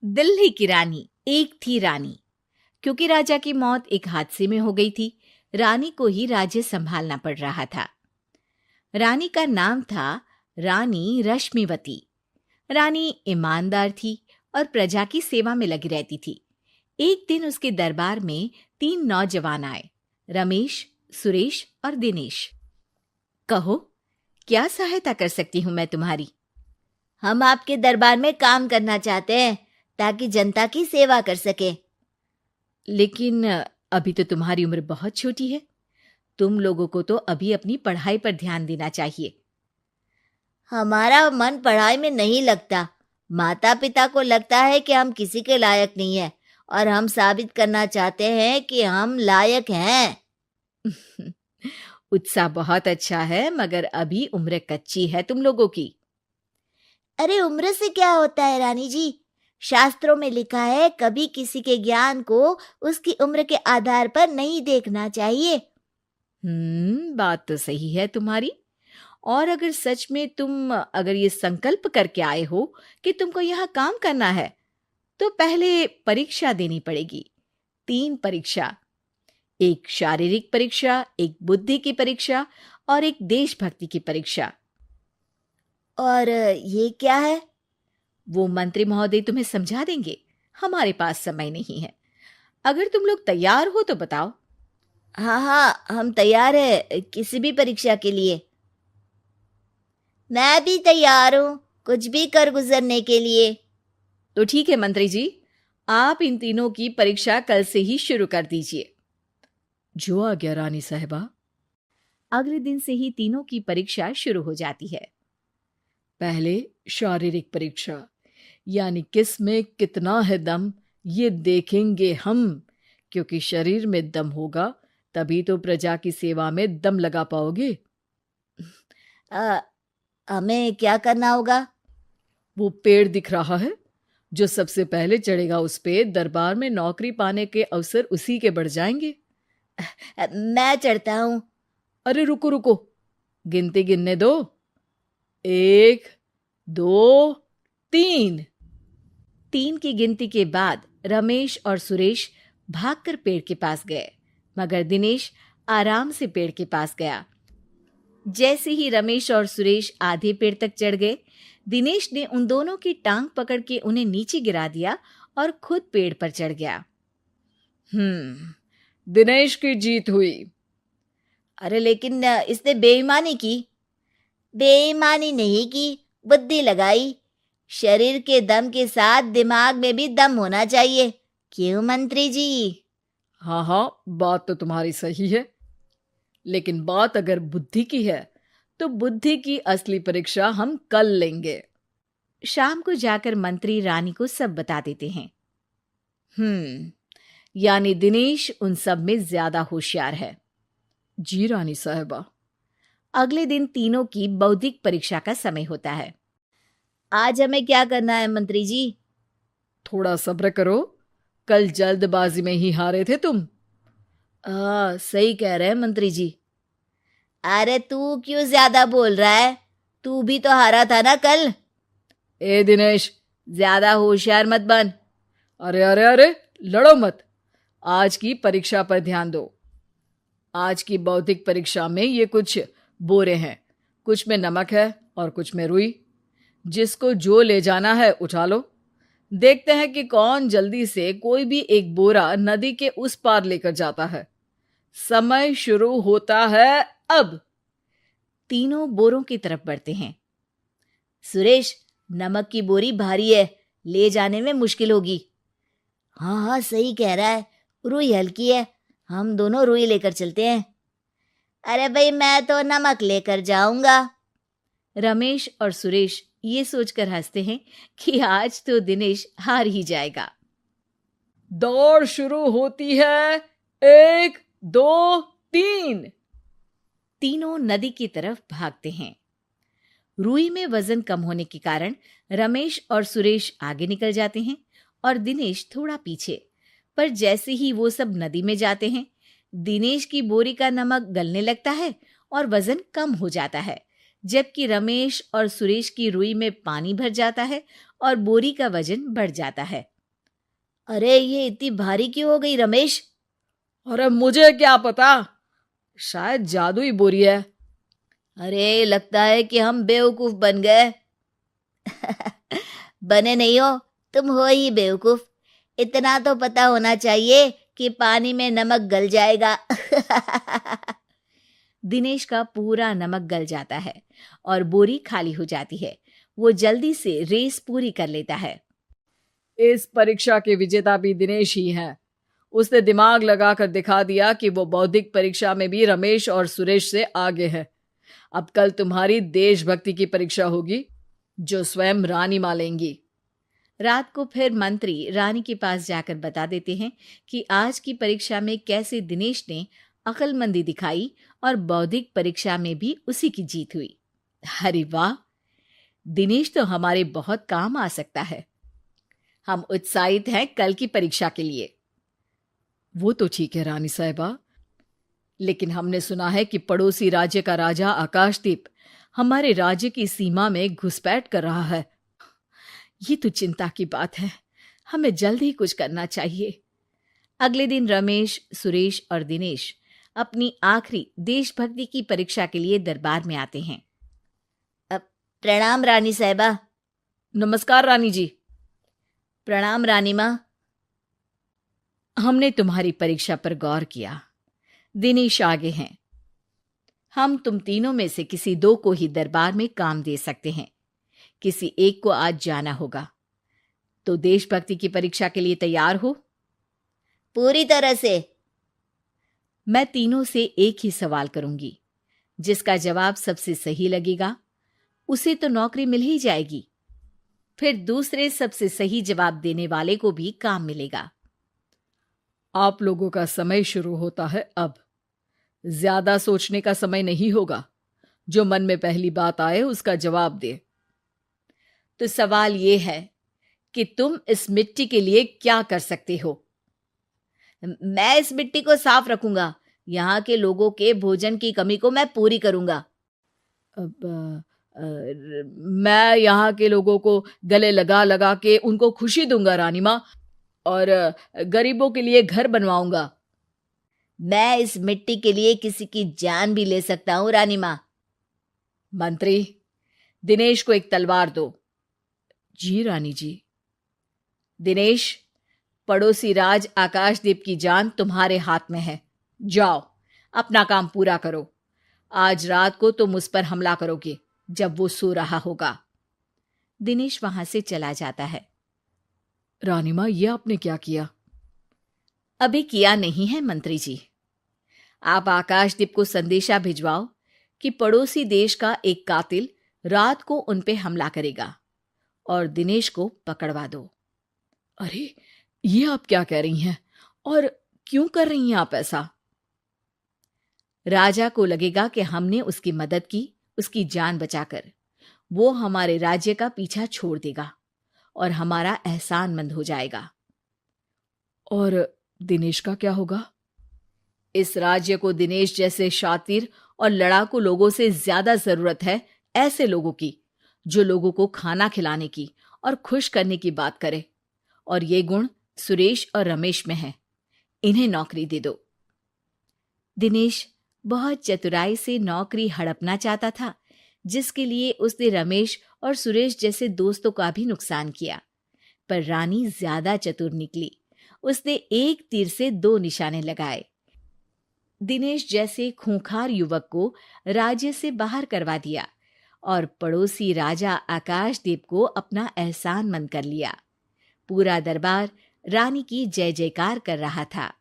दिल्ली की रानी। एक थी रानी। क्योंकि राजा की मौत एक हादसे में हो गई थी, रानी को ही राज्य संभालना पड़ रहा था। रानी का नाम था रानी रश्मिवती। रानी ईमानदार थी और प्रजा की सेवा में लगी रहती थी। एक दिन उसके दरबार में 3 नौजवान आए, रमेश, सुरेश और दिनेश। कहो, क्या सहायता कर सकती हूँ मैं तुम्हारी? हम आपके दरबार में काम करना चाहते हैं ताकि जनता की सेवा कर सके। लेकिन अभी तो तुम्हारी उम्र बहुत छोटी है। तुम लोगों को तो अभी अपनी पढ़ाई पर ध्यान देना चाहिए। हमारा मन पढ़ाई में नहीं लगता। माता पिता को लगता है कि हम किसी के लायक नहीं है और हम साबित करना चाहते हैं कि हम लायक हैं। उत्साह बहुत अच्छा है, मगर अभी उम्र कच्ची है तुम लोगों की। अरे उम्र से क्या होता है रानी जी? शास्त्रों में लिखा है कभी किसी के ज्ञान को उसकी उम्र के आधार पर नहीं देखना चाहिए। बात तो सही है तुम्हारी। और अगर सच में तुम अगर ये संकल्प करके आए हो कि तुमको यहाँ काम करना है, तो पहले परीक्षा देनी पड़ेगी। 3 परीक्षा, एक शारीरिक परीक्षा, एक बुद्धि की परीक्षा और एक देशभक्ति की परीक्षा। और ये क्या है? वो मंत्री महोदय तुम्हें समझा देंगे। हमारे पास समय नहीं है। अगर तुम लोग तैयार हो तो बताओ। हाँ हाँ, हम तैयार है किसी भी परीक्षा के लिए। मैं भी तैयार हूँ कुछ भी कर गुजरने के लिए। तो ठीक है मंत्री जी, आप इन तीनों की परीक्षा कल से ही शुरू कर दीजिए। जो आ गया रानी साहिबा। अगले दिन से ही तीनों की परीक्षा शुरू हो जाती है। पहले शारीरिक परीक्षा, यानी किस में कितना है दम, ये देखेंगे हम। क्योंकि शरीर में दम होगा तभी तो प्रजा की सेवा में दम लगा पाओगे। हमें क्या करना होगा? वो पेड़ दिख रहा है, जो सबसे पहले चढ़ेगा उस पे दरबार में नौकरी पाने के अवसर उसी के बढ़ जाएंगे। मैं चढ़ता हूँ। अरे रुको रुको, गिनती गिनने दो। 1, 2, 3। 3 की गिनती के बाद रमेश और सुरेश भागकर पेड़ के पास गए, मगर दिनेश आराम से पेड़ के पास गया। जैसे ही रमेश और सुरेश आधे पेड़ तक चढ़ गए, दिनेश ने उन दोनों की टांग पकड़ के उन्हें नीचे गिरा दिया और खुद पेड़ पर चढ़ गया। दिनेश की जीत हुई। अरे लेकिन इसने बेईमानी की। बेईमानी नहीं की, बुद्धि लगाई। शरीर के दम के साथ दिमाग में भी दम होना चाहिए। क्यों मंत्री जी? हाँ हाँ, बात तो तुम्हारी सही है, लेकिन बात अगर बुद्धि की है तो बुद्धि की असली परीक्षा हम कल लेंगे। शाम को जाकर मंत्री रानी को सब बता देते हैं। यानी दिनेश उन सब में ज्यादा होशियार है। जी रानी साहिबा। अगले दिन तीनों की बौद्धिक परीक्षा का समय होता है। आज हमें क्या करना है मंत्री जी? थोड़ा सब्र करो, कल जल्दबाजी में ही हारे थे तुम। सही कह रहे हैं मंत्री जी। अरे तू क्यों ज्यादा बोल रहा है? तू भी तो हारा था ना कल। ए दिनेश, ज्यादा होशियार मत बन। अरे अरे अरे, लड़ो मत। आज की परीक्षा पर ध्यान दो। आज की बौद्धिक परीक्षा में ये कुछ बोरे हैं, कुछ में नमक है और कुछ में रुई। जिसको जो ले जाना है उठा लो। देखते हैं कि कौन जल्दी से कोई भी एक बोरा नदी के उस पार लेकर जाता है। समय शुरू होता है अब। तीनों बोरों की तरफ बढ़ते हैं। सुरेश, नमक की बोरी भारी है, ले जाने में मुश्किल होगी। हाँ हाँ, सही कह रहा है, रुई हल्की है, हम दोनों रुई लेकर चलते हैं। अरे भाई, मैं तो नमक लेकर जाऊंगा। रमेश और सुरेश ये सोचकर हंसते हैं कि आज तो दिनेश हार ही जाएगा। दौड़ शुरू होती है। 1, 2, 3। तीनों नदी की तरफ भागते हैं। रुई में वजन कम होने के कारण रमेश और सुरेश आगे निकल जाते हैं और दिनेश थोड़ा पीछे। पर जैसे ही वो सब नदी में जाते हैं, दिनेश की बोरी का नमक गलने लगता है और वजन कम हो जाता है, जबकि रमेश और सुरेश की रुई में पानी भर जाता है और बोरी का वजन बढ़ जाता है। अरे ये इतनी भारी क्यों हो गई रमेश? अरे मुझे क्या पता, शायद जादुई बोरी है। अरे लगता है कि हम बेवकूफ बन गए। बने नहीं हो, तुम हो ही बेवकूफ। इतना तो पता होना चाहिए कि पानी में नमक गल जाएगा। दिनेश का पूरा नमक गल जाता है और बोरी खाली हो जाती है। वो जल्दी से रेस पूरी कर लेता है। इस परीक्षा के विजेता भी दिनेश ही हैं। उसने दिमाग लगाकर दिखा दिया कि वो बौद्धिक परीक्षा में भी रमेश और सुरेश से आगे है। अब कल तुम्हारी देशभक्ति की परीक्षा होगी, जो स्वयं रानी मां लेंगी। रात को फिर मंत्री रानी के पास जाकर बता देते हैं कि आज की परीक्षा में कैसे दिनेश ने अक्लमंदी दिखाई और बौद्धिक परीक्षा में भी उसी की जीत हुई। अरे वाह, दिनेश तो हमारे बहुत काम आ सकता है। हम उत्साहित हैं कल की परीक्षा के लिए। वो तो ठीक है रानी साहिबा, लेकिन हमने सुना है कि पड़ोसी राज्य का राजा आकाशदीप हमारे राज्य की सीमा में घुसपैठ कर रहा है। ये तो चिंता की बात है। हमें जल्द ही कुछ करना चाहिए। अगले दिन रमेश, सुरेश और दिनेश अपनी आखिरी देशभक्ति की परीक्षा के लिए दरबार में आते हैं। प्रणाम रानी साहिबा। नमस्कार रानी जी। प्रणाम रानी माँ। हमने तुम्हारी परीक्षा पर गौर किया। दिनेश आगे हैं। हम तुम तीनों में से किसी दो को ही दरबार में काम दे सकते हैं। किसी एक को आज जाना होगा। तो देशभक्ति की परीक्षा के लिए तैयार हो? पूरी तरह से। मैं तीनों से एक ही सवाल करूंगी। जिसका जवाब सबसे सही लगेगा उसे तो नौकरी मिल ही जाएगी। फिर दूसरे सबसे सही जवाब देने वाले को भी काम मिलेगा। आप लोगों का समय शुरू होता है अब। ज्यादा सोचने का समय नहीं होगा। जो मन में पहली बात आए उसका जवाब दे। तो सवाल यह है कि तुम इस मिट्टी के लिए क्या कर सकते हो? मैं इस मिट्टी को साफ रखूंगा। यहाँ के लोगों के भोजन की कमी को मैं पूरी करूंगा। मैं यहाँ के लोगों को गले लगा लगा के उनको खुशी दूंगा रानी माँ, और गरीबों के लिए घर बनवाऊंगा। मैं इस मिट्टी के लिए किसी की जान भी ले सकता हूँ रानी माँ। मंत्री, दिनेश को एक तलवार दो। जी रानी जी। दिनेश, पड़ोसी राज आकाशदीप की जान तुम्हारे हाथ में है। जाओ, अपना काम पूरा करो। आज रात को तुम उस पर हमला करोगे जब वो सो रहा होगा। दिनेश वहां से चला जाता है। रानी माँ, ये आपने क्या किया? अभी किया नहीं है मंत्री जी। आप आकाशदीप को संदेशा भिजवाओ कि पड़ोसी देश का एक कातिल रात को उन पे हमला करेगा और दिनेश को पकड़वा दो। अरे, ये आप क्या कह रही हैं? और क्यों कर रही हैं आप ऐसा? राजा को लगेगा कि हमने उसकी मदद की, उसकी जान बचाकर। वो हमारे राज्य का पीछा छोड़ देगा और हमारा एहसानमंद हो जाएगा। और दिनेश का क्या होगा? इस राज्य को दिनेश जैसे शातिर और लड़ाकू लोगों से ज्यादा जरूरत है, ऐसे लोगों की जो लोगों को खाना खिलाने की और खुश करने की बात करे। और ये गुण सुरेश और रमेश में है। इन्हें नौकरी दे दो। दिनेश बहुत चतुराई से नौकरी हड़पना चाहता था, जिसके लिए उसने रमेश और सुरेश जैसे दोस्तों का भी नुकसान किया। पर रानी ज्यादा चतुर निकली। उसने एक तीर से दो निशाने लगाए। दिनेश जैसे खूंखार युवक को राज्य से बाहर करवा दिया और पड़ोसी राजा आकाशदीप को अपना एहसानमंद कर लिया। पूरा दरबार रानी की जय जयकार कर रहा था।